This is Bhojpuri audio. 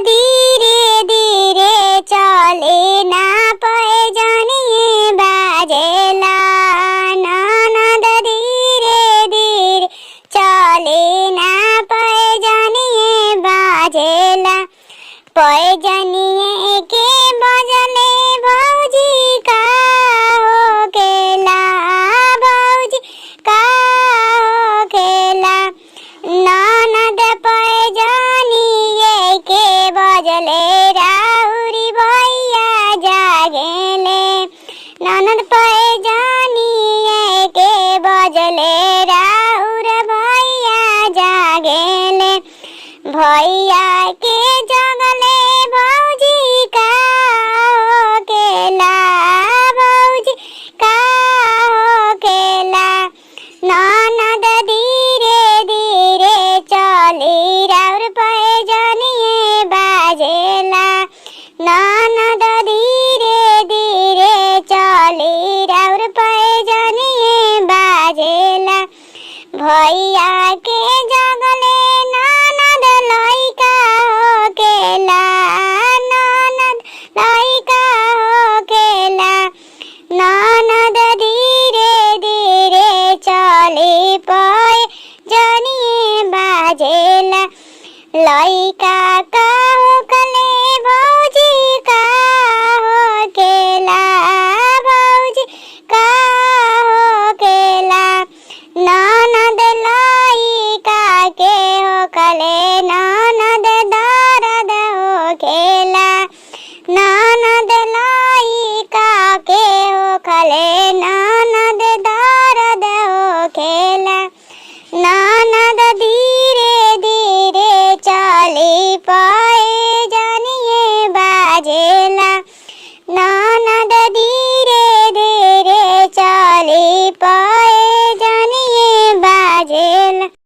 धीरे धीरे चले ना पैजनिए बाजेला ननद धीरे धीरे चले ना पैजनिए बाजेला पैजनिए के बजले भौजी का हो केला भौजी का हो केला ननद पैजनिए के बजले राउरी भैया जागेले ननद पैजनिए के बजले राउर भैया जागेले भैया के जगले भौजी का हो केला भौजी का हो केला ननद धीरे धीरे चली राउर पैजनिए बाजेला ननद धीरे धीरे चली राउर पैजनिए बाजेला भैया